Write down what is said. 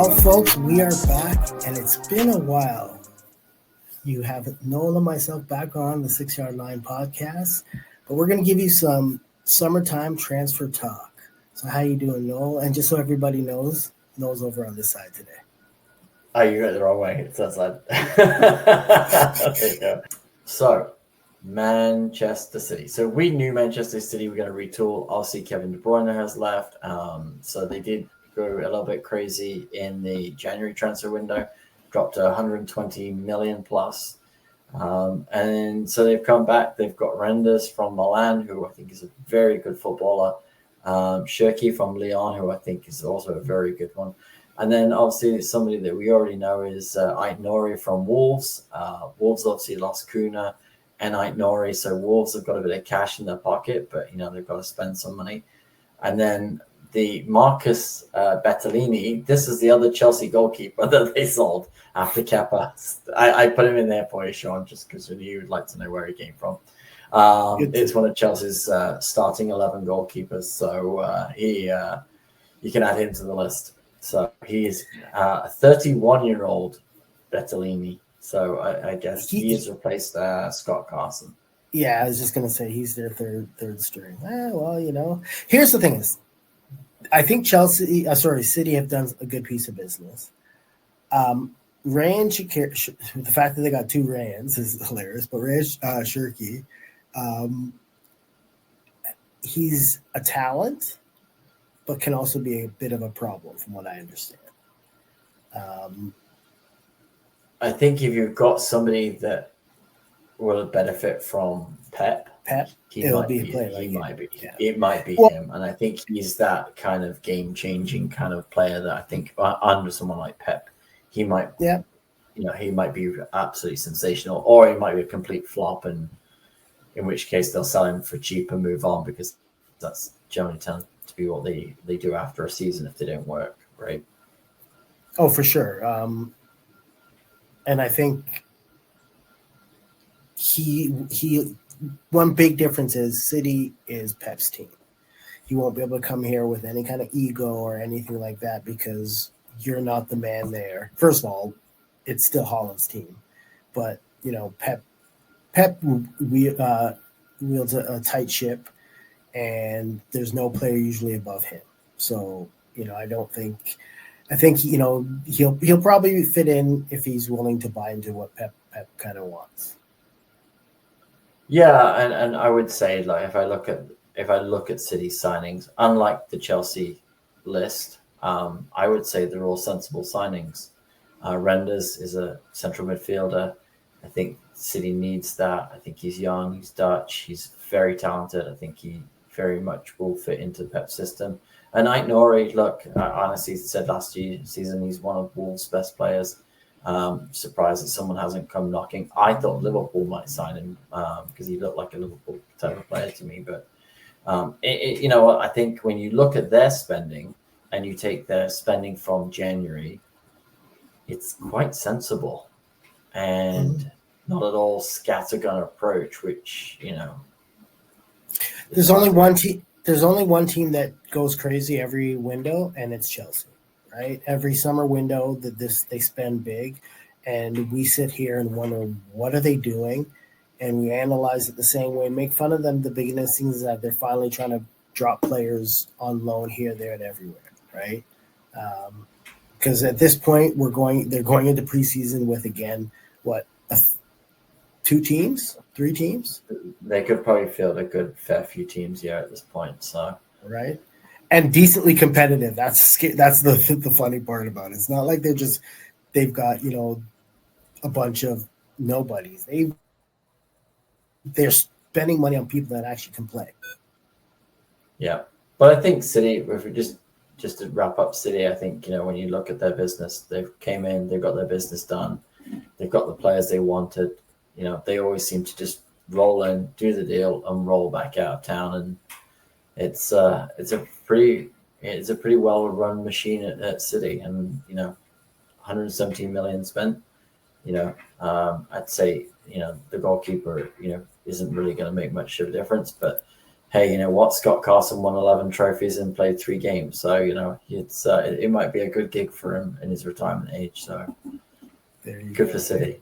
Well, folks, we are back, and it's been a while. You have Noel and myself back on the 6 Yard Line podcast, but we're going to give you some summertime transfer talk. So, how you doing, Noel? And just so everybody knows, Noel's over on this side today. Oh, you got it the wrong way. It's that side. There you go. So, Manchester City. So we knew Manchester City were going to retool. Obviously, Kevin De Bruyne has left. So they did go a little bit crazy in the January transfer window, dropped to 120 million plus. And so they've come back. They've got Renders from Milan, who I think is a very good footballer. Shirky from Lyon, who I think is also a very good one. And then obviously somebody that we already know is Ait-Nouri from Wolves. Wolves obviously lost Kuna and Ait-Nouri, so Wolves have got a bit of cash in their pocket, but they've got to spend some money. And then the Marcus Bettolini, this is the other Chelsea goalkeeper that they sold after Kepa. I put him in there for you, Sean, just because you would like to know where he came from. It's one of Chelsea's starting 11 goalkeepers, so you can add him to the list. So he is a 31-year-old Bettolini. So I guess he has replaced Scott Carson. Yeah, I was just going to say he's their third string. Well, here's the thing is, I think City have done a good piece of business. Ryan Shaqiri, the fact that they got two Ryans is hilarious, but Ryan Shirky, he's a talent, but can also be a bit of a problem from what I understand. I think if you've got somebody that will benefit from Pep, it might be him. And I think he's that kind of game-changing kind of player that I think under someone like Pep, he might, he might be absolutely sensational, or he might be a complete flop, and in which case they'll sell him for cheap and move on, because that's generally tend to be what they do after a season if they don't work, right? Oh, for sure. And I think he one big difference is City is Pep's team. He won't be able to come here with any kind of ego or anything like that, because you're not the man there. First of all, it's still Holland's team, but Pep wields a tight ship, and there's no player usually above him. So I think he'll probably fit in if he's willing to buy into what Pep kind of wants. Yeah, and I would say, like, if I look at City signings, unlike the Chelsea list, I would say they're all sensible signings. Renders is a central midfielder. I think City needs that. I think he's young, he's Dutch, he's very talented. I think he very much will fit into the Pep system. And Ait-Nouri, look, I honestly said last season he's one of Wolves' best players. Surprised that someone hasn't come knocking. I thought Liverpool might sign him because he looked like a Liverpool type of player to me. But I think when you look at their spending and you take their spending from January, it's quite sensible and not at all scattergun approach. Which there's only one team. There's only one team that goes crazy every window, and it's Chelsea. Right? Every summer window they spend big, and we sit here and wonder, what are they doing? And we analyze it the same way, make fun of them. The biggest thing is that they're finally trying to drop players on loan here, there, and everywhere, right? Because at this point they're going into preseason with, again, three teams? They could probably field a good fair few teams here at this point. So right. And decently competitive. That's the funny part about it. It's not like they've got a bunch of nobodies. They're spending money on people that actually can play. Yeah, but I think City, if we just to wrap up City, I think when you look at their business, they've came in, they've got their business done, they've got the players they wanted. They always seem to just roll in, do the deal, and roll back out of town, and it's a pretty well run machine at City, and 117 million spent. I'd say the goalkeeper isn't really going to make much of a difference, but hey, you know what? Scott Carson won 11 trophies and played 3 games. So, you know, it might be a good gig for him in his retirement age. So There you good go. for City.